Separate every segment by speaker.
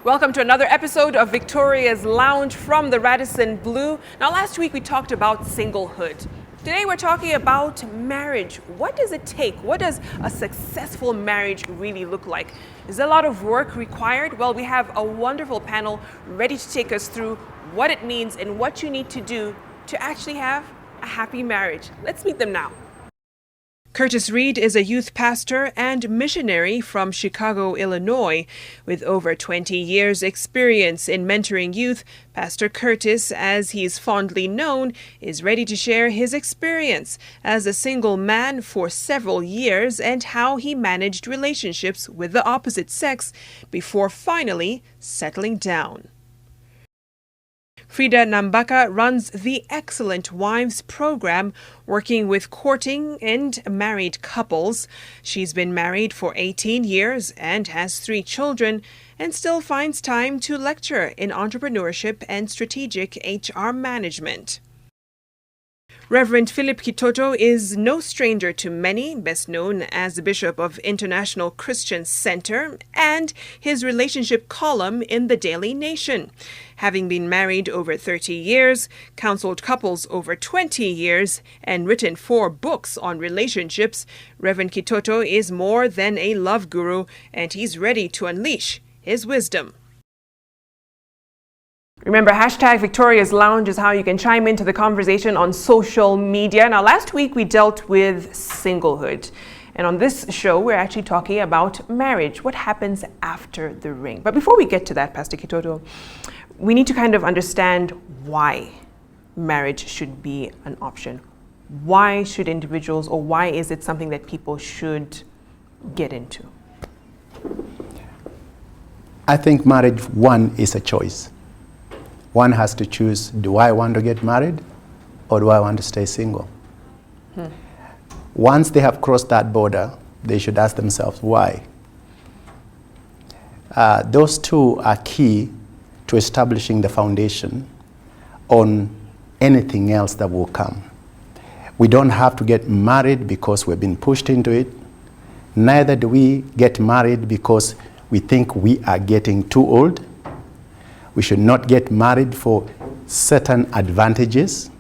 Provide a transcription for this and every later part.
Speaker 1: Welcome to another episode of Victoria's Lounge from the Radisson Blu. Now, last week we talked about singlehood. Today we're talking about marriage. What does it take? What does a successful marriage really look like? Is there a lot of work required? Well, we have a wonderful panel ready to take us through what it means and what you need to do to actually have a happy marriage. Let's meet them now. Curtis Reed is a youth pastor and missionary from Chicago, Illinois. With over 20 years' experience in mentoring youth, Pastor Curtis, as he's fondly known, is ready to share his experience as a single man for several years and how he managed relationships with the opposite sex before finally settling down. Fridah Nambaka runs the Excellent Wives program, working with courting and married couples. She's been married for 18 years and has 3 children, and still finds time to lecture in entrepreneurship and strategic HR management. Reverend Philip Kitoto is no stranger to many, best known as the Bishop of International Christian Center and his relationship column in the Daily Nation. Having been married over 30 years, counseled couples over 20 years, and written 4 books on relationships, Reverend Kitoto is more than a love guru, and he's ready to unleash his wisdom. Remember, hashtag Victoria's Lounge is how you can chime into the conversation on social media. Now, last week we dealt with singlehood. And on this show, we're actually talking about marriage. What happens after the ring? But before we get to that, Pastor Kitoto, we need to kind of understand why marriage should be an option. Why should individuals, or why is it something that people should get into?
Speaker 2: I think marriage, one, is a choice. One has to choose, do I want to get married or do I want to stay single? Once they have crossed that border, they should ask themselves why. Those two are key to establishing the foundation on anything else that will come. We don't have to get married because we've been pushed into it. Neither do we get married because we think we are getting too old. We should not get married for certain advantages.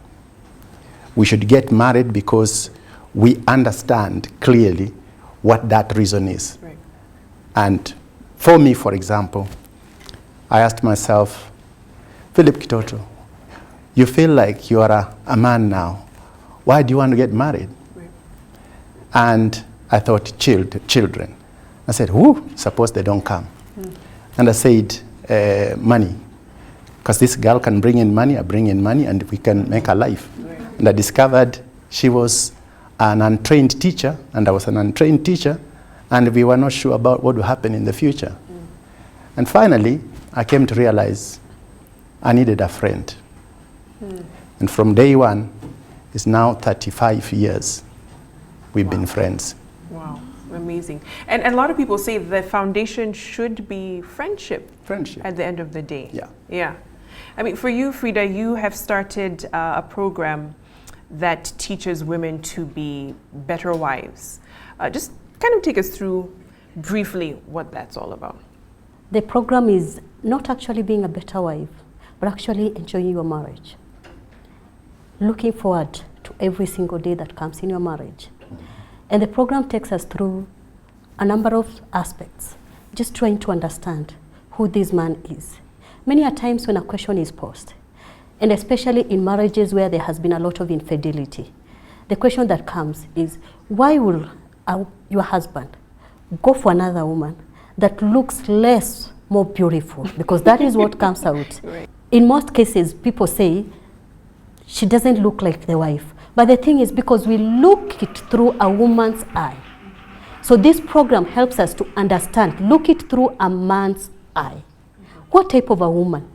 Speaker 2: We should get married because we understand clearly what that reason is.
Speaker 1: Right.
Speaker 2: And for me, for example, I asked myself, Philip Kitoto, you feel like you are a man now. Why do you want to get married?
Speaker 1: Right.
Speaker 2: And I thought, children. I said, suppose they don't come. And I said, money, because this girl can bring in money, I bring in money, and we can make a life. Right. And I discovered she was an untrained teacher, and I was an untrained teacher, and we were not sure about what would happen in the future. And finally, I came to realize I needed a friend. And from day one, it's now 35 years we've been friends.
Speaker 1: Wow. Amazing. And a lot of people say the foundation should be friendship.
Speaker 2: Friendship.
Speaker 1: At the end of the day.
Speaker 2: Yeah.
Speaker 1: Yeah. I mean, for you, Fridah, you have started a program that teaches women to be better wives. Just kind of take us through briefly what that's all about.
Speaker 3: The program is not actually being a better wife, but actually enjoying your marriage. Looking forward to every single day that comes in your marriage. And the program takes us through a number of aspects, just trying to understand who this man is. Many a times when a question is posed, and especially in marriages where there has been a lot of infidelity, the question that comes is, why will your husband go for another woman that looks more beautiful? Because that is what comes out.
Speaker 1: Right.
Speaker 3: In most cases, people say, she doesn't look like the wife. But the thing is, because we look it through a woman's eye. So this program helps us to understand, look it through a man's eye. What type of a woman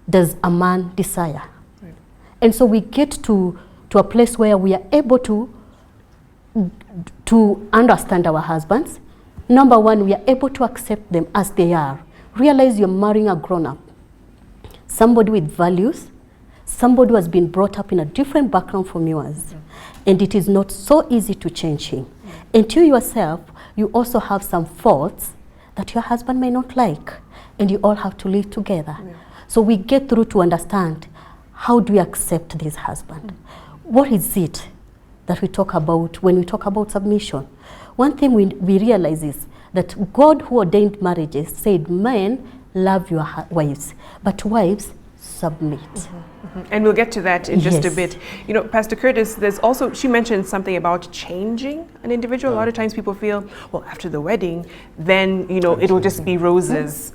Speaker 3: does a man desire? Right. And so we get to a place where we are able to understand our husbands. Number one, we are able to accept them as they are. Realize you're marrying a grown-up, somebody with values, somebody who has been brought up in a different background from yours. And it is not so easy to change him. And to yourself, you also have some faults that your husband may not like. and you all have to live together. So we get through to understand, how do we accept this husband? What is it that we talk about when we talk about submission? One thing we realize is that God, who ordained marriages, said, men, love your wives, but wives, submit.
Speaker 1: And we'll get to that in just a
Speaker 3: Yes.
Speaker 1: bit. You know, Pastor Curtis, there's also, she mentioned something about changing an individual. A lot of times people feel, well, after the wedding, then, you know, it'll just be roses.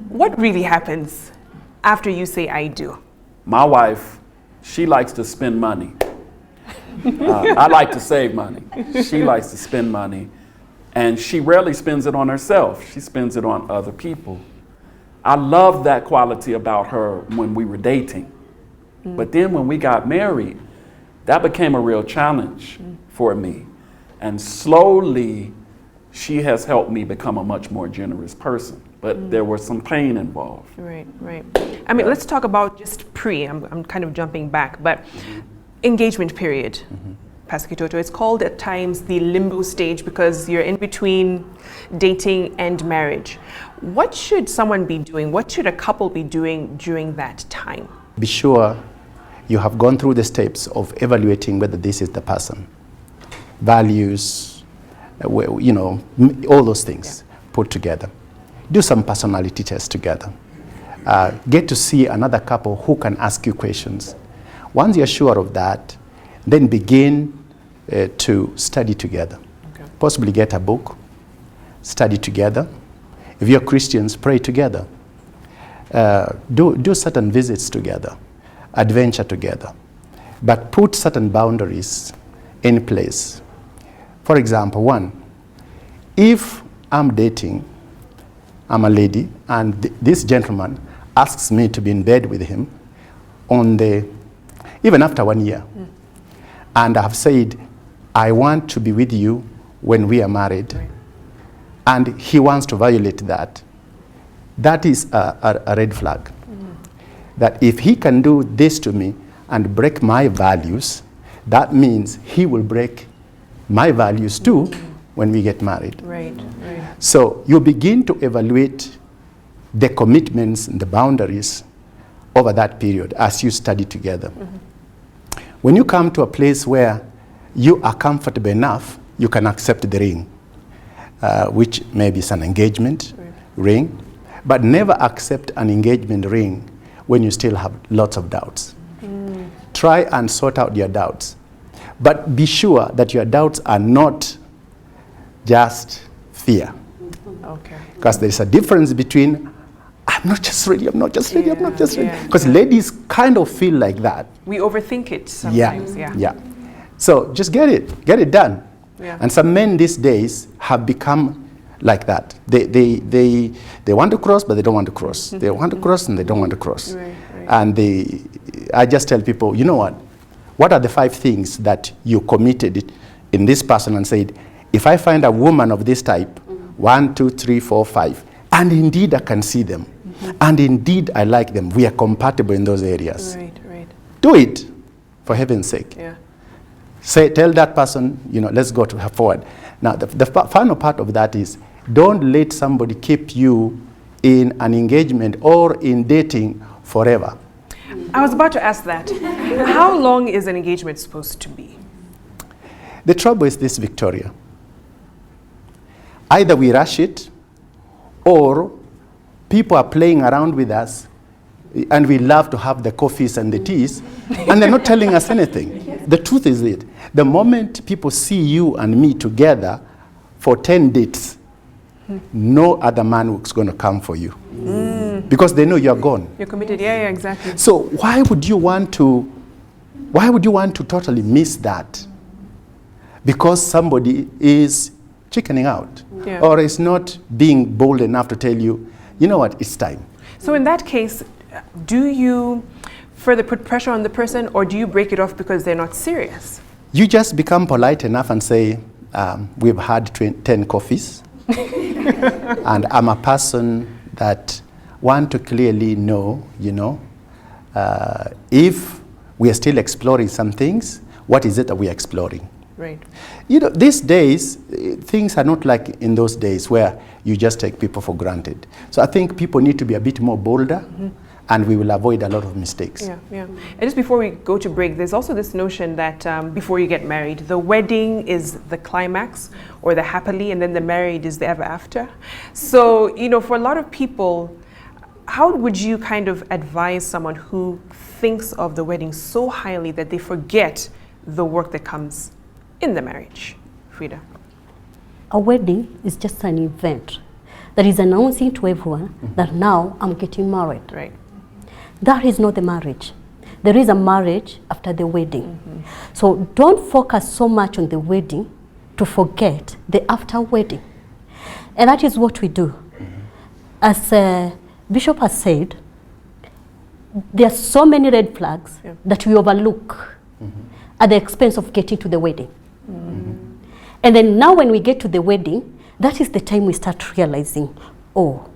Speaker 1: What really happens after you say, I do?
Speaker 4: My wife, she likes to spend money. I like to save money. She likes to spend money. And she rarely spends it on herself. She spends it on other people. I loved that quality about her when we were dating. But then when we got married, that became a real challenge for me. And slowly, she has helped me become a much more generous person. But there was some pain involved.
Speaker 1: Right, right. I mean, let's talk about just I'm kind of jumping back, but engagement period. Pastor Kitoto, it's called at times the limbo stage because you're in between dating and marriage. What should someone be doing? What should a couple be doing during that time?
Speaker 2: Be sure you have gone through the steps of evaluating whether this is the person. Values, you know, all those things put together. Do some personality tests together. Get to see another couple who can ask you questions. Once you're sure of that, then begin to study together. Possibly get a book, study together. If you're Christians, pray together. Do certain visits together, adventure together. But put certain boundaries in place. For example, one, if I'm dating, I'm a lady, and this gentleman asks me to be in bed with him even after 1 year. And I have said, I want to be with you when we are married. Right. And he wants to violate that. That is a red flag. That if he can do this to me and break my values, that means he will break my values too when we get married.
Speaker 1: Right, right.
Speaker 2: So you begin to evaluate the commitments and the boundaries over that period as you study together. When you come to a place where you are comfortable enough, you can accept the ring, which maybe is an engagement ring, but never accept an engagement ring when you still have lots of doubts. Try and sort out your doubts, but be sure that your doubts are not just fear.
Speaker 1: Okay.
Speaker 2: Because there is a difference between I'm not just ready, I'm not just ready, I'm not just ready. Because ladies kind of feel like that.
Speaker 1: We overthink it sometimes.
Speaker 2: Yeah. So just get it done.
Speaker 1: Yeah.
Speaker 2: And some men these days have become like that. They want to cross, but they don't want to cross. They want to cross and they don't want to cross.
Speaker 1: Right.
Speaker 2: And I just tell people, you know what? What are the 5 things that you committed in this person and said, if I find a woman of this type, 1, 2, 3, 4, 5, and indeed I can see them, and indeed I like them, we are compatible in those areas.
Speaker 1: Right.
Speaker 2: Do it, for heaven's sake.
Speaker 1: Yeah.
Speaker 2: Tell that person, let's go forward. Now, the final part of that is, don't let somebody keep you in an engagement or in dating forever.
Speaker 1: I was about to ask that. How long is an engagement supposed to be?
Speaker 2: The trouble is this, Victoria. Either we rush it, or people are playing around with us, and we love to have the coffees and the teas, and they're not telling us anything. The truth is it. The moment people see you and me together for 10 dates, no other man is going to come for you. Because they know you're gone.
Speaker 1: You're committed, yeah, exactly.
Speaker 2: So why would you want to totally miss that? Because somebody is chickening out, or is not being bold enough to tell you, you know what, it's time. So
Speaker 1: in that case, do you further put pressure on the person, or do you break it off because they're not serious? You just become polite enough and say, we've had 10 coffees, and I'm a person that want to clearly know, if we are still exploring some things, what is it that we are exploring? right.
Speaker 2: You know, these days, things are not like in those days where you just take people for granted. So I think people need to be a bit more bolder, and we will avoid a lot of mistakes.
Speaker 1: Yeah, yeah. And just before we go to break, there's also this notion that before you get married, the wedding is the climax or the happily, and then the married is the ever after. So, you know, for a lot of people, how would you kind of advise someone who thinks of the wedding so highly that they forget the work that comes in the marriage? Fridah.
Speaker 3: A wedding is just an event that is announcing to everyone that now I'm getting married.
Speaker 1: Right.
Speaker 3: That is not the marriage. There is a marriage after the wedding. So don't focus so much on the wedding to forget the after wedding. And that is what we do. As Bishop has said, there are so many red flags that we overlook at the expense of getting to the wedding. And then now when we get to the wedding, that is the time we start realizing, oh,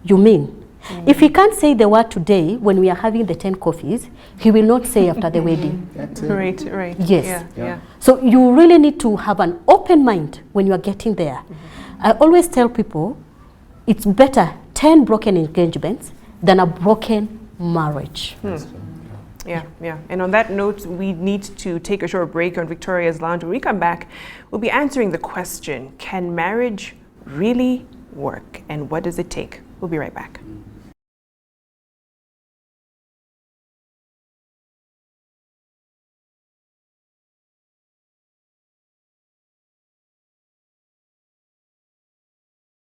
Speaker 3: you mean if he can't say the word today when we are having the 10 coffees, he will not say after the wedding.
Speaker 1: Right, right.
Speaker 3: Yes.
Speaker 1: Yeah.
Speaker 3: So you really need to have an open mind when you are getting there. I always tell people it's better 10 broken engagements than a broken marriage.
Speaker 1: Yeah, yeah. And on that note, we need to take a short break on Victoria's Lounge. When we come back, we'll be answering the question, can marriage really work? And what does it take? We'll be right back.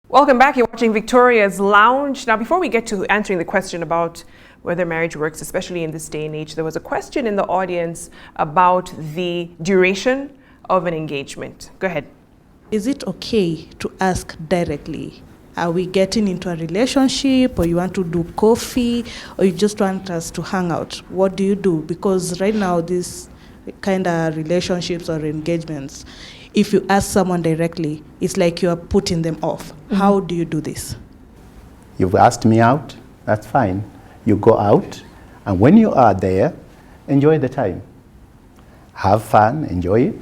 Speaker 1: Welcome back. You're watching Victoria's Lounge. Now, before we get to answering the question about whether marriage works, especially in this day and age, there was a question in the audience about the duration of an engagement. Go ahead.
Speaker 5: Is it okay to ask directly? Are we getting into a relationship, or you want to do coffee, or you just want us to hang out? What do you do? Because right now, these kind of relationships or engagements, if you ask someone directly, it's like you are putting them off. How do you do this?
Speaker 2: You've asked me out, that's fine. You go out, and when you are there, enjoy the time. Have fun, enjoy it,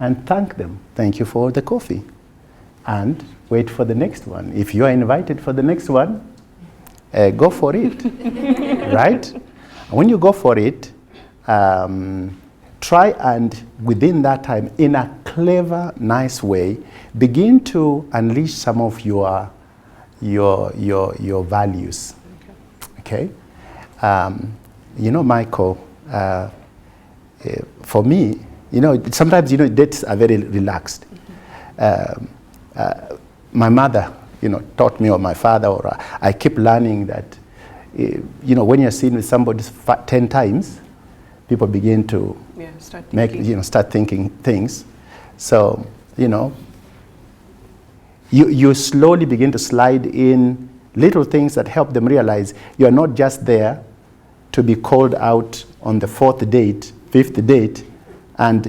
Speaker 2: and thank them. Thank you for the coffee. And wait for the next one. If you are invited for the next one, go for it, right? When you go for it, try and within that time, in a clever, nice way, begin to unleash some of your values. Okay? You know, Michael, for me, you know, sometimes, you know, dates are very relaxed. My mother, you know, taught me, or my father, or I keep learning that, you know, when you're seen with somebody 10 times, people begin to start thinking things. So, you know, you slowly begin to slide in little things that help them realize you're not just there to be called out on the 4th date, 5th date, and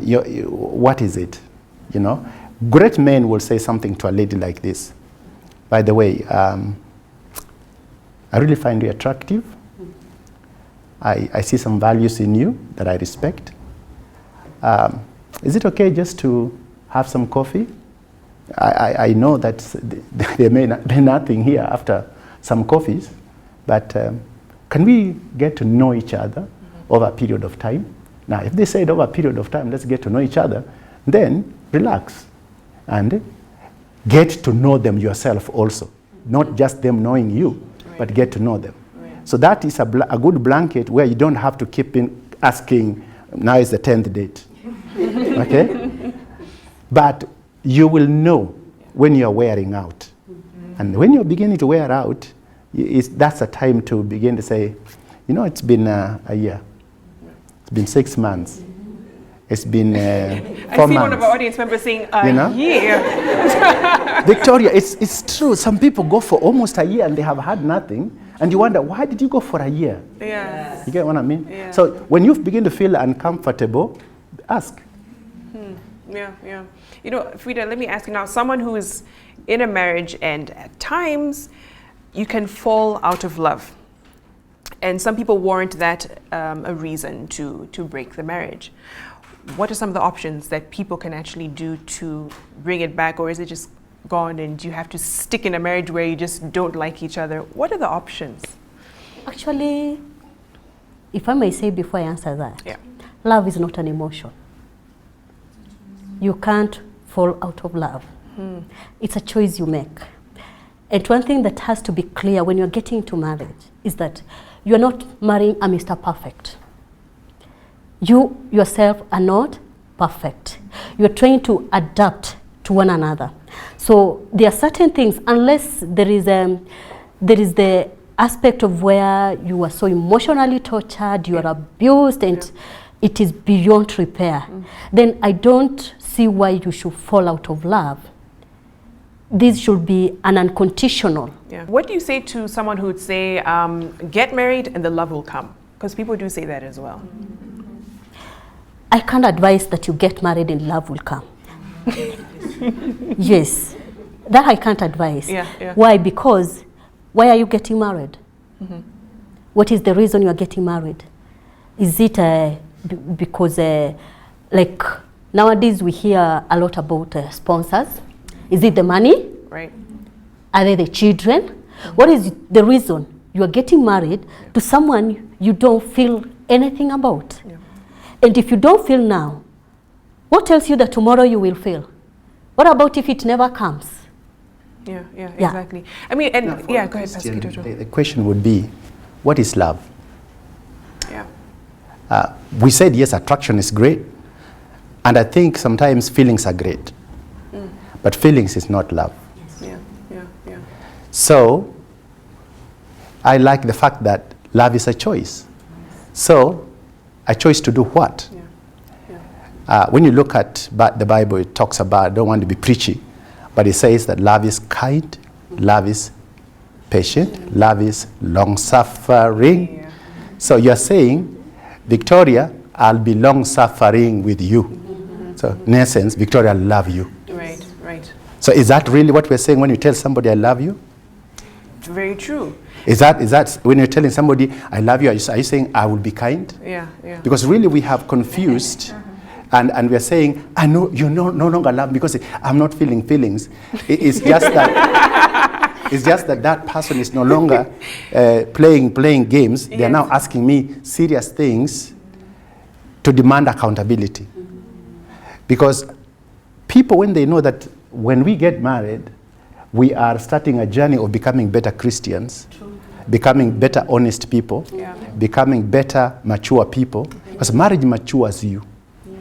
Speaker 2: what is it, you know? Great men will say something to a lady like this. By the way, I really find you attractive. I see some values in you that I respect. Is it okay just to have some coffee? I know that there may not be nothing here after some coffees, but can we get to know each other over a period of time? Now, if they said over a period of time, let's get to know each other, then relax and get to know them yourself also. Not just them knowing you, but get to know them. So that is a good blanket where you don't have to keep asking, now is the 10th date. Okay? But you will know when you're wearing out. And when you're beginning to wear out, that's a time to begin to say, you know, it's been a year. It's been 6 months. It's been 4 months.
Speaker 1: I see one of our audience members saying, year.
Speaker 2: Victoria, it's true. Some people go for almost a year and they have had nothing. And you wonder, why did you go for a year?
Speaker 1: Yes.
Speaker 2: You get what I mean?
Speaker 1: Yeah.
Speaker 2: So when you begin to feel uncomfortable, ask.
Speaker 1: Yeah. You know, Fridah, let me ask you now, someone who is in a marriage and at times you can fall out of love. And some people warrant that a reason to break the marriage. what are some of the options that people can actually do to bring it back, or is it just gone and you have to stick in a marriage where you just don't like each other? What are the options?
Speaker 3: Actually, if I may say before I answer that,
Speaker 1: Yeah.
Speaker 3: love is not an emotion. You can't fall out of love. It's a choice you make. And one thing that has to be clear when you're getting into marriage is that you're not marrying a Mr. Perfect. You yourself are not perfect. You're trying to adapt to one another. So there are certain things, unless there is the aspect of where you are so emotionally tortured, you are abused, and it is beyond repair, then I don't see why you should fall out of love. This should be an unconditional.
Speaker 1: Yeah. What do you say to someone who would say, get married and the love will come? Because people do say that as well.
Speaker 3: I can't advise that you get married and love will come. Yes, that I can't advise.
Speaker 1: Yeah, yeah.
Speaker 3: Why? Because why are you getting married? What is the reason you are getting married? Is it because like nowadays we hear a lot about sponsors? Is it the money?
Speaker 1: Right.
Speaker 3: Are they the children? What is the reason you are getting married to someone you don't feel anything about?
Speaker 1: Yeah.
Speaker 3: And if you don't feel now, what tells you that tomorrow you will feel? What about if it never comes?
Speaker 1: Yeah,
Speaker 3: Yeah.
Speaker 1: exactly. I mean, and
Speaker 2: Now, for
Speaker 1: yeah,
Speaker 2: a
Speaker 1: go ahead, Pastor
Speaker 2: Christian,
Speaker 1: Kitoto.
Speaker 2: the question would be, what is love?
Speaker 1: Yeah.
Speaker 2: We said, yes, attraction is great. And I think sometimes feelings are great. But feelings is not love.
Speaker 1: Yeah, yeah, yeah.
Speaker 2: So I like the fact that love is a choice. So a choice to do what?
Speaker 1: Yeah.
Speaker 2: When you look at the Bible, it talks about, I don't want to be preachy, but it says that love is kind, love is patient, love is long-suffering.
Speaker 1: Yeah.
Speaker 2: So you're saying, Victoria, I'll be long-suffering with you. So in essence, Victoria, I love you.
Speaker 1: Right, right.
Speaker 2: So is that really what we're saying when you tell somebody, I love you?
Speaker 1: Very true.
Speaker 2: Is that when you're telling somebody, I love you, are you saying, I will be kind?
Speaker 1: Yeah, yeah.
Speaker 2: Because really we have confused, and we're saying, I know you no longer love me because I'm not feeling feelings. It's just that it's just that person is no longer playing games. They're now asking me serious things to demand accountability. Because people, when they know that when we get married, we are starting a journey of becoming better Christians, becoming better honest people, becoming better mature people. Because marriage matures you.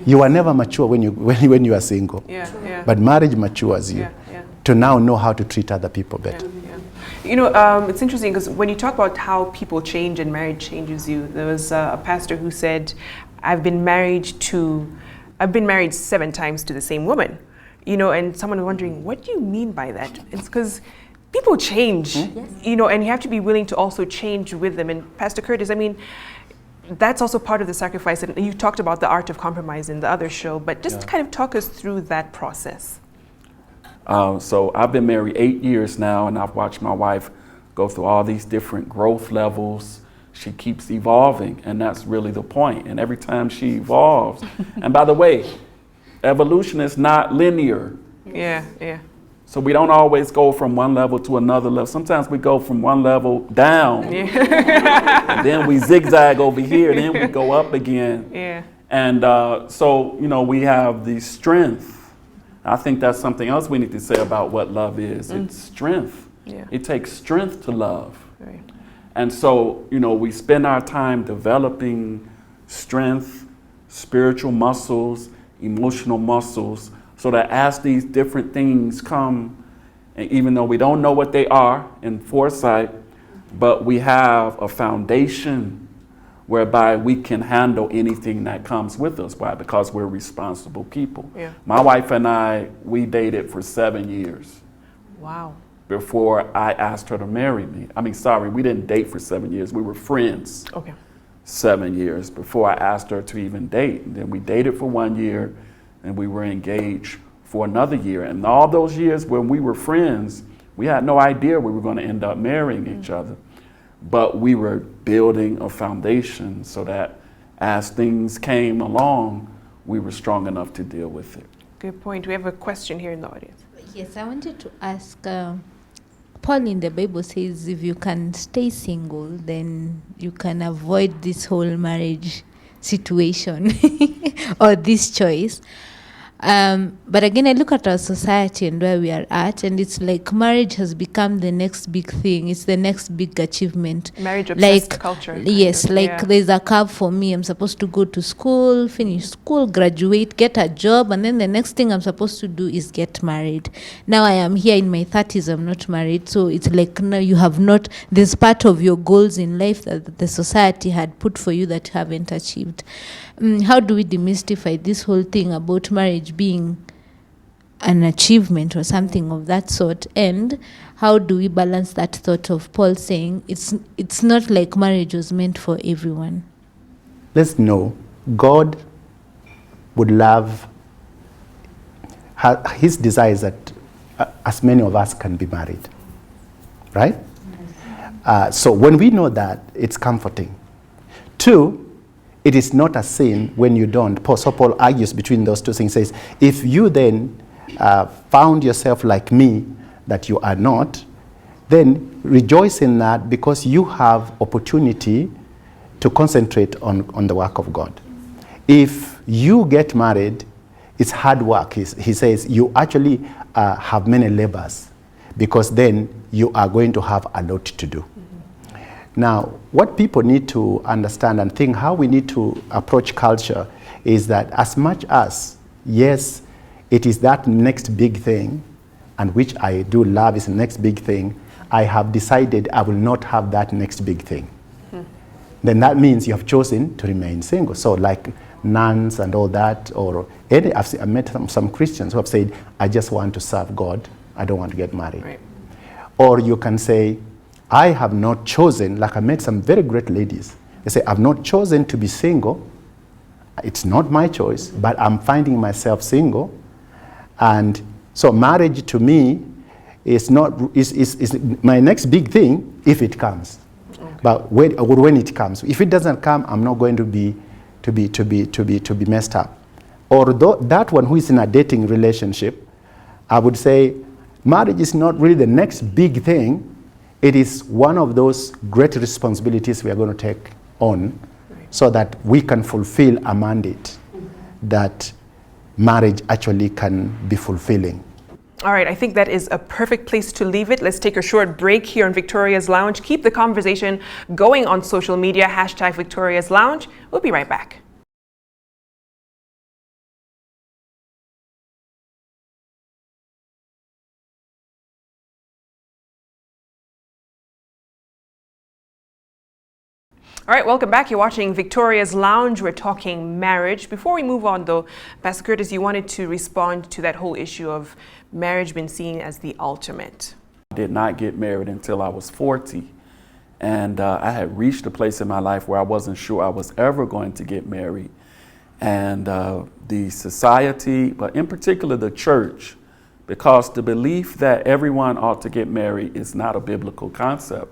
Speaker 2: You are never mature when you are single.
Speaker 1: Yeah, yeah.
Speaker 2: But marriage matures you to now know how to treat other people better.
Speaker 1: You know, it's interesting because when you talk about how people change and marriage changes you, there was a pastor who said, I've been married 7 times to the same woman. You know, and someone was wondering, what do you mean by that? It's because people change, you know, and you have to be willing to also change with them. And Pastor Curtis, I mean, that's also part of the sacrifice. And you talked about the art of compromise in the other show, but just kind of talk us through that process.
Speaker 4: So I've been married 8 years now, and I've watched my wife go through all these different growth levels. She keeps evolving, and that's really the point. And every time she evolves, and by the way, evolution is not linear.
Speaker 1: Yeah, yeah.
Speaker 4: So we don't always go from one level to another level. Sometimes we go from one level down, and then we zigzag over here, and then we go up again.
Speaker 1: Yeah.
Speaker 4: And so, you know, we have the strength. I think that's something else we need to say about what love is. It's strength.
Speaker 1: Yeah.
Speaker 4: It takes strength to love.
Speaker 1: Right.
Speaker 4: And so, you know, we spend our time developing strength, spiritual muscles, emotional muscles, so that as these different things come, and even though we don't know what they are in foresight, but we have a foundation whereby we can handle anything that comes with us. Why? Because we're responsible people.
Speaker 1: Yeah.
Speaker 4: My wife and I, we dated for 7 years
Speaker 1: Wow.
Speaker 4: before I asked her to marry me. I mean, sorry, we didn't date for 7 years. We were friends.
Speaker 1: Okay.
Speaker 4: 7 years before I asked her to even date. And then we dated for 1 year, and we were engaged for another year. And all those years when we were friends, we had no idea we were going to end up marrying each other. But we were building a foundation so that as things came along, we were strong enough to deal with it.
Speaker 1: Good point. We have a question here in the audience.
Speaker 6: Yes, I wanted to ask, Paul in the Bible says if you can stay single, then you can avoid this whole marriage situation or this choice. But again, I look at our society and where we are at, and it's like marriage has become the next big thing. It's the next big achievement.
Speaker 1: Marriage obsessed
Speaker 6: like,
Speaker 1: culture.
Speaker 6: Yes, there's a curve for me. I'm supposed to go to school, finish school, graduate, get a job, and then the next thing I'm supposed to do is get married. Now I am here in my 30s, I'm not married, so it's like no, you have not, there's part of your goals in life that the society had put for you that you haven't achieved. How do we demystify this whole thing about marriage being an achievement or something of that sort? And how do we balance that thought of Paul saying it's not like marriage was meant for everyone?
Speaker 2: Let's know God would love, his desire is that as many of us can be married, right? So when we know that, it's comforting. Two, it is not a sin when you don't. So Paul argues between those two things, says, if you then found yourself like me, that you are not, then rejoice in that because you have opportunity to concentrate on the work of God. If you get married, it's hard work. He says you actually have many labors because then you are going to have a lot to do. Now, what people need to understand and think how we need to approach culture is that as much as, yes, it is that next big thing, and which I do love is the next big thing, I have decided I will not have that next big thing. Then that means you have chosen to remain single. So like nuns and all that, or I've met some Christians who have said, I just want to serve God, I don't want to get married.
Speaker 1: Right.
Speaker 2: Or you can say, I have not chosen, like I met some very great ladies. They say, I've not chosen to be single. It's not my choice, but I'm finding myself single. And so marriage to me is my next big thing if it comes. Okay. But when it comes, if it doesn't come, I'm not going to be messed up. Or that one who is in a dating relationship, I would say marriage is not really the next big thing. It is one of those great responsibilities we are going to take on so that we can fulfill a mandate that marriage actually can be fulfilling.
Speaker 1: All right, I think that is a perfect place to leave it. Let's take a short break here on Victoria's Lounge. Keep the conversation going on social media, #Victoria's Lounge. We'll be right back. All right, welcome back. You're watching Victoria's Lounge. We're talking marriage. Before we move on, though, Pastor Curtis, you wanted to respond to that whole issue of marriage being seen as the ultimate.
Speaker 4: I did not get married until I was 40. And I had reached a place in my life where I wasn't sure I was ever going to get married. And the society, but in particular the church, because the belief that everyone ought to get married is not a biblical concept.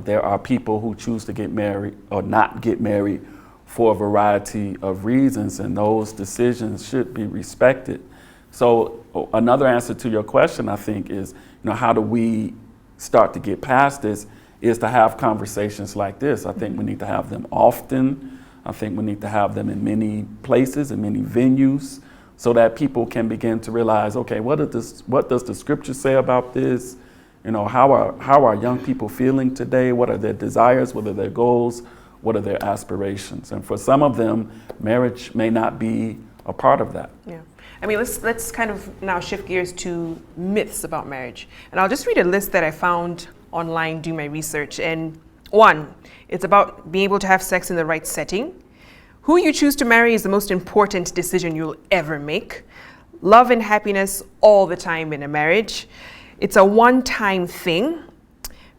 Speaker 4: There are people who choose to get married or not get married for a variety of reasons, and those decisions should be respected. So another answer to your question, I think, is, how do we start to get past this, is to have conversations like this. I think we need to have them often. I think we need to have them in many places, in many venues, so that people can begin to realize, okay, what does the scripture say about this? How are young people feeling today? What are their desires? What are their goals? What are their aspirations? And for some of them, marriage may not be a part of that.
Speaker 1: Yeah. I mean, let's kind of now shift gears to myths about marriage. And I'll just read a list that I found online doing my research. And one, it's about being able to have sex in the right setting. Who you choose to marry is the most important decision you'll ever make. Love and happiness all the time in a marriage. It's a one-time thing.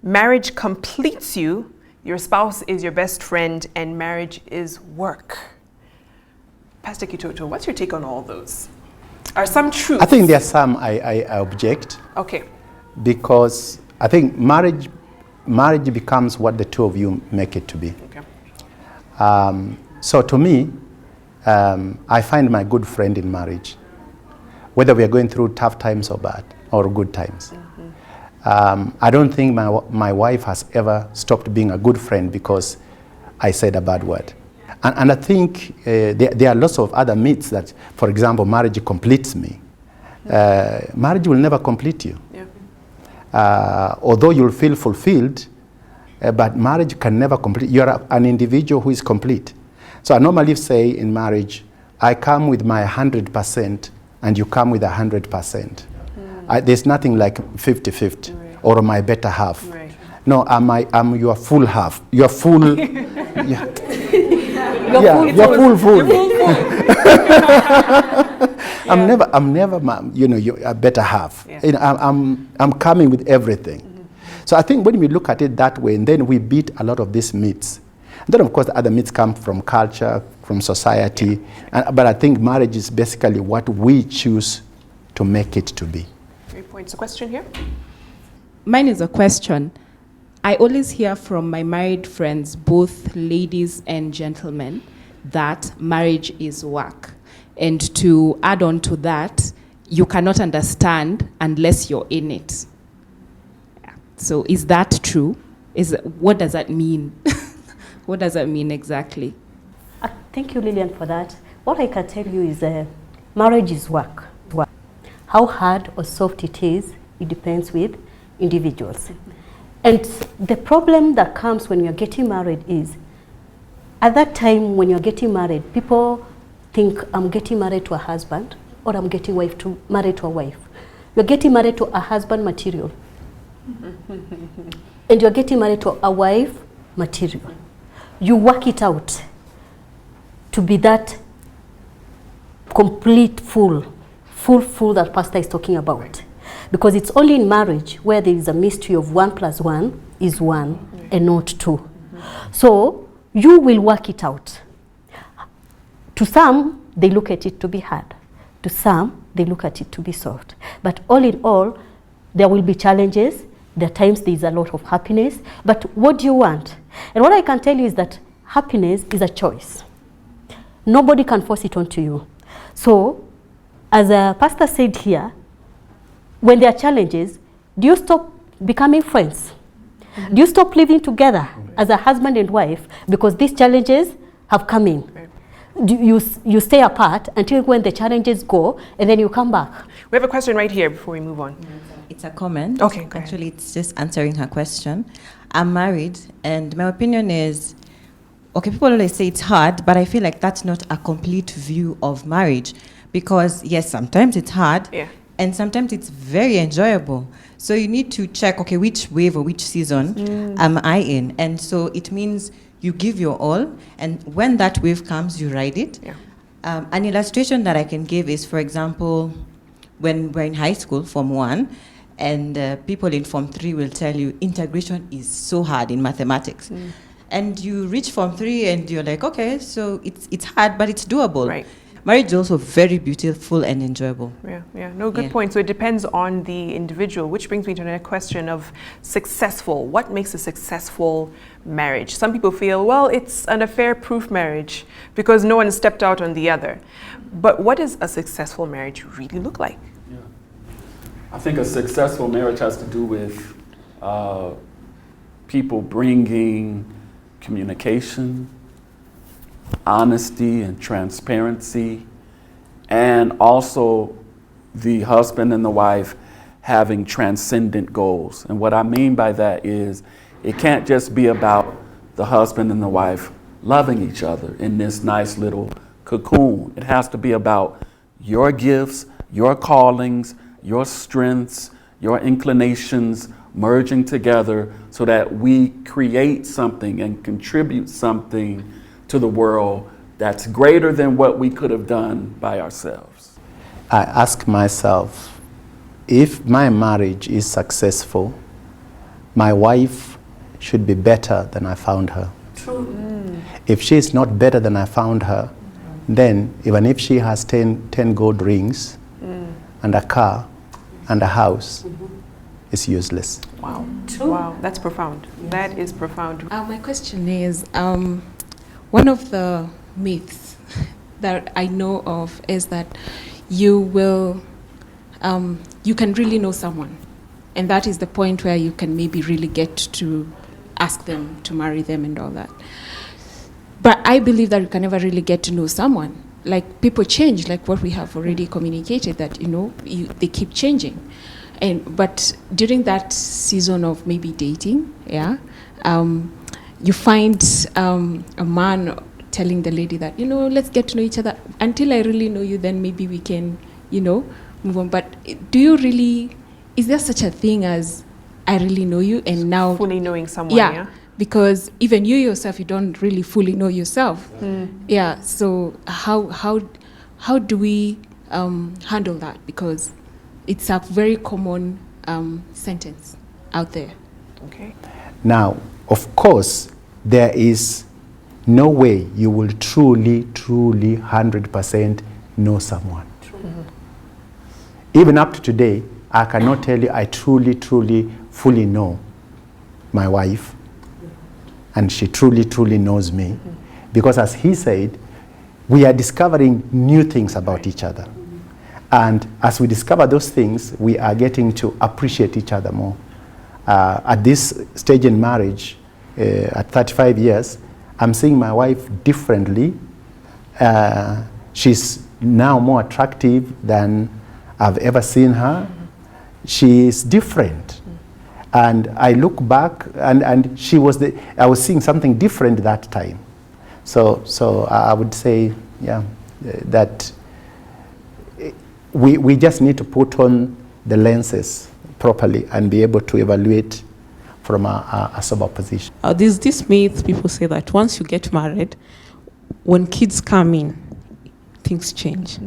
Speaker 1: Marriage completes you. Your spouse is your best friend, and marriage is work. Pastor Kitoto, what's your take on all those? Are some truths?
Speaker 2: I think there are some I object.
Speaker 1: Okay.
Speaker 2: Because I think marriage becomes what the two of you make it to be.
Speaker 1: Okay.
Speaker 2: So to me, I find my good friend in marriage, whether we are going through tough times or bad or good times. I don't think my wife has ever stopped being a good friend because I said a bad word. And I think there are lots of other myths that, for example, marriage completes me. Marriage will never complete you. Yeah. Although you'll feel fulfilled, but marriage can never complete. You're an individual who is complete. So I normally say in marriage, I come with my 100% and you come with 100%. There's nothing like 50-50 or my better half. Right. No, I'm your full half. Your full. Yeah. You're full. I'm never, a better half. Yeah. I'm coming with everything. So I think when we look at it that way, and then we beat a lot of these myths. And then, of course, the other myths come from culture, from society. But I think marriage is basically what we choose to make it to be.
Speaker 1: 3 points. A question here?
Speaker 7: Mine is a question. I always hear from my married friends, both ladies and gentlemen, that marriage is work. And to add on to that, you cannot understand unless you're in it. So is that true? What does that mean? What does that mean exactly?
Speaker 3: Thank you, Lillian, for that. What I can tell you is marriage is work. How hard or soft it is, it depends with individuals. And the problem that comes when you're getting married is, at that time when you're getting married, people think I'm getting married to a husband or I'm getting married to a wife. You're getting married to a husband material. And you're getting married to a wife material. You work it out to be that complete full that Pastor is talking about. Right. Because it's only in marriage where there is a mystery of 1 + 1 is 1 and not 2. So you will work it out. To some, they look at it to be hard. To some, they look at it to be soft. But all in all, there will be challenges. There are times there is a lot of happiness. But what do you want? And what I can tell you is that happiness is a choice. Nobody can force it onto you. So, as a pastor said here, when there are challenges, do you stop becoming friends? Do you stop living together as a husband and wife because these challenges have come in? Do you stay apart until when the challenges go and then you come back?
Speaker 1: We have a question right here before we move on.
Speaker 8: It's a comment.
Speaker 1: Okay,
Speaker 8: actually, it's just answering her question. I'm married, and my opinion is, okay, people always say it's hard, but I feel like that's not a complete view of marriage. Because, yes, sometimes it's hard, and sometimes it's very enjoyable. So you need to check, okay, which wave or which season am I in? And so it means you give your all, and when that wave comes, you ride it. Yeah. An illustration that I can give is, for example, when we're in high school, Form 1, and people in Form 3 will tell you integration is so hard in mathematics. And you reach Form 3 and you're like, okay, so it's hard, but it's doable.
Speaker 1: Right.
Speaker 8: Marriage is also very beautiful and enjoyable.
Speaker 1: No, good point. So it depends on the individual, which brings me to the next question of successful. What makes a successful marriage? Some people feel, well, it's an affair-proof marriage because no one stepped out on the other. But what does a successful marriage really look like?
Speaker 4: Yeah. I think a successful marriage has to do with people bringing communication, honesty and transparency, and also the husband and the wife having transcendent goals. And what I mean by that is it can't just be about the husband and the wife loving each other in this nice little cocoon. It has to be about your gifts, your callings, your strengths, your inclinations merging together so that we create something and contribute something to the world that's greater than what we could have done by ourselves.
Speaker 2: I ask myself, if my marriage is successful, my wife should be better than I found her. True. If she is not better than I found her, then even if she has 10 gold rings and a car and a house, it's useless.
Speaker 1: Wow. True. Wow, that's profound. Yes. That is profound.
Speaker 7: My question is, one of the myths
Speaker 9: that I know of is that you will, you can really know someone. And that is the point where you can maybe really get to ask them to marry them and all that. But I believe that you can never really get to know someone. Like, people change, like what we have already communicated, that, they keep changing. But during that season of maybe dating, you find a man telling the lady that, let's get to know each other. Until I really know you, then maybe we can, move on. But is there such a thing as I really know you and now...
Speaker 1: Fully knowing someone, yeah?
Speaker 9: Because even you yourself, you don't really fully know yourself. Yeah, so how do we handle that? Because it's a very common sentence out there.
Speaker 1: Okay.
Speaker 2: Now, of course, there is no way you will truly 100% know someone. Even up to today, I cannot tell you I truly fully know my wife, and she truly knows me, because as he said, we are discovering new things about each other. And as we discover those things, we are getting to appreciate each other more. At this stage in marriage, at 35 years, I'm seeing my wife differently. She's now more attractive than I've ever seen her. She is different. And I look back, and I was seeing something different that time. So I would say, that we just need to put on the lenses properly and be able to evaluate from a sober position.
Speaker 10: There's this myth, people say that once you get married, when kids come in, things change.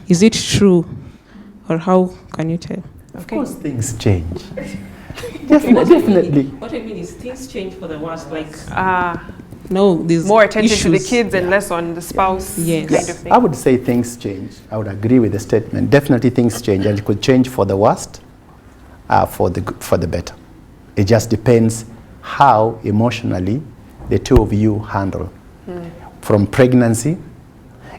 Speaker 10: Is it true? Or how can you tell?
Speaker 2: Of course things change. Definitely.
Speaker 10: What I mean is things change for the worse, like no, there's
Speaker 1: more attention
Speaker 10: issues.
Speaker 1: to the kids and less on the spouse.
Speaker 10: Yes.
Speaker 1: Kind of thing.
Speaker 2: I would say things change. I would agree with the statement. Definitely things change, and it could change for the worst, for the better. It just depends how emotionally the two of you handle. From pregnancy,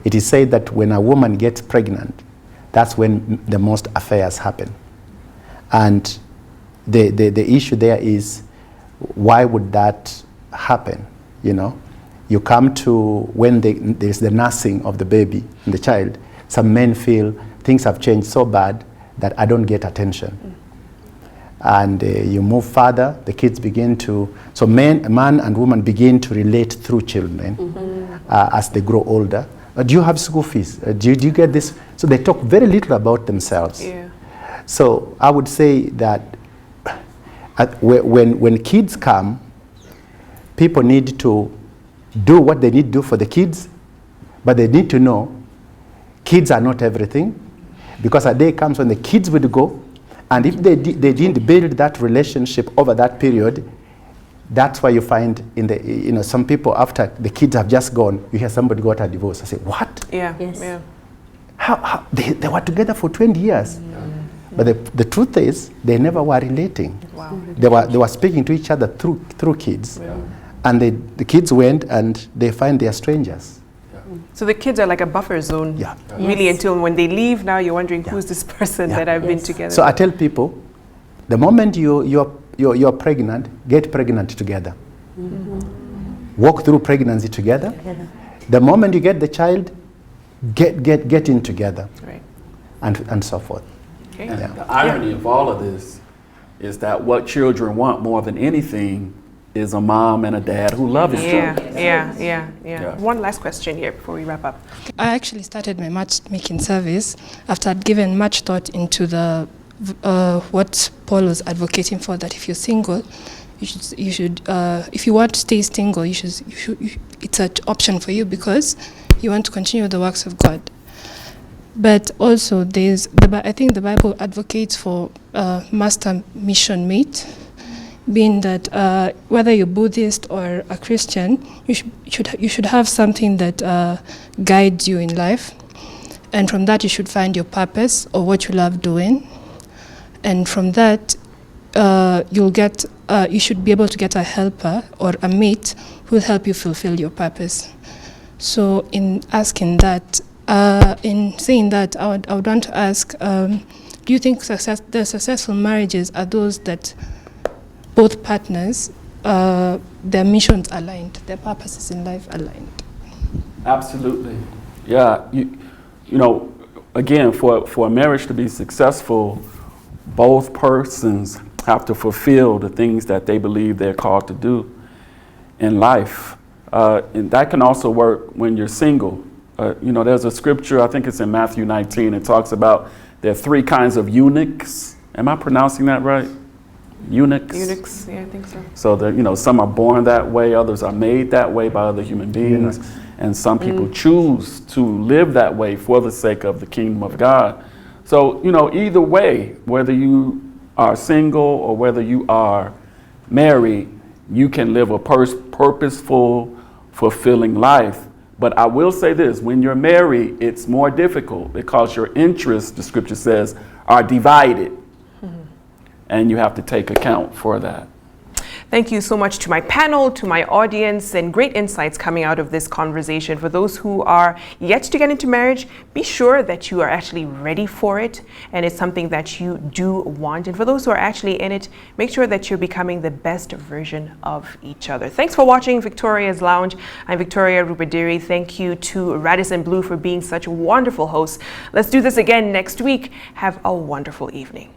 Speaker 2: it is said that when a woman gets pregnant, that's when the most affairs happen. And the issue there is, why would that happen? You come to when there's the nursing of the baby and the child. Some men feel things have changed so bad that I don't get attention. And you move further, the kids begin to, so man and woman begin to relate through children as they grow older. Do you have school fees? Do you get this? So they talk very little about themselves.
Speaker 1: Yeah.
Speaker 2: So I would say that when kids come, people need to do what they need to do for the kids, but they need to know kids are not everything, because a day comes when the kids would go, and if they didn't build that relationship over that period, that's why you find some people, after the kids have just gone, you hear somebody got a divorce. I say, what?
Speaker 1: Yeah.
Speaker 3: Yes.
Speaker 1: Yeah.
Speaker 2: How they were together for 20 years. But the truth is, they never were relating.
Speaker 1: Wow.
Speaker 2: They were speaking to each other through kids.
Speaker 1: Yeah.
Speaker 2: And the kids went and they find they are strangers.
Speaker 1: So the kids are like a buffer zone.
Speaker 2: Yeah.
Speaker 1: Really,
Speaker 3: Yes.
Speaker 1: until when they leave, now you're wondering who's this person that I've been together
Speaker 2: So I
Speaker 1: with.
Speaker 2: tell people, the moment you're pregnant, get pregnant together. Walk through pregnancy together. The moment you get the child, get in together.
Speaker 1: Right.
Speaker 2: And so forth.
Speaker 1: Okay.
Speaker 2: Yeah.
Speaker 4: The irony of all of this is that what children want more than anything is a mom and a dad who love each other.
Speaker 1: Yeah. One last question here before we wrap up.
Speaker 11: I actually started my matchmaking service after I'd given much thought into the what Paul was advocating for, that if you're single, you should if you want to stay single, it's an option for you because you want to continue the works of God. But also I think the Bible advocates for master mission mate, being that whether you're Buddhist or a Christian, you should have something that guides you in life, and from that you should find your purpose or what you love doing, and from that you should be able to get a helper or a mate who will help you fulfill your purpose. So in asking that, in saying that, I would want to ask, do you think the successful marriages are those that both partners, their missions aligned, their purposes in life aligned?
Speaker 4: Absolutely. Yeah. You know, again, for a marriage to be successful, both persons have to fulfill the things that they believe they're called to do in life. And that can also work when you're single. You know, there's a scripture, I think it's in Matthew 19, it talks about there are 3 kinds of eunuchs. Am I pronouncing that right? Eunuchs?
Speaker 1: Eunuchs, yeah, I think so.
Speaker 4: So that, you know, some are born that way, others are made that way by other human beings, and some people choose to live that way for the sake of the kingdom of God. So, you know, either way, whether you are single or whether you are married, you can live a purposeful, fulfilling life. But I will say this, when you're married, it's more difficult because your interests, the scripture says, are divided. And you have to take account for that.
Speaker 1: Thank you so much to my panel, to my audience, and great insights coming out of this conversation. For those who are yet to get into marriage, be sure that you are actually ready for it and it's something that you do want. And for those who are actually in it, make sure that you're becoming the best version of each other. Thanks for watching Victoria's Lounge. I'm Victoria Rubadiri. Thank you to Radisson Blu for being such wonderful hosts. Let's do this again next week. Have a wonderful evening.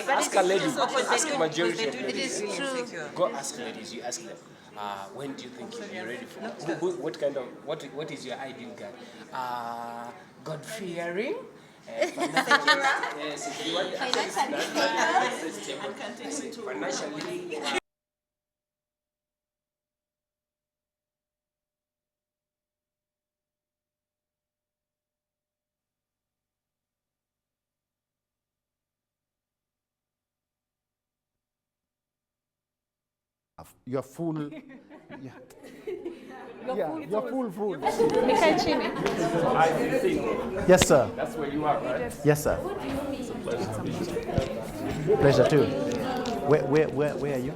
Speaker 12: Ask a lady. Ask majority of ladies. Go ask ladies. You ask them. When do you think you'll be ready for? What kind of what is your ideal guy? God fearing. Financially.
Speaker 2: You're full. Yeah. You're full. Yes, sir.
Speaker 4: That's where you are, right?
Speaker 2: Yes, sir.
Speaker 4: It's a pleasure to meet you.
Speaker 2: Pleasure too. Where are you?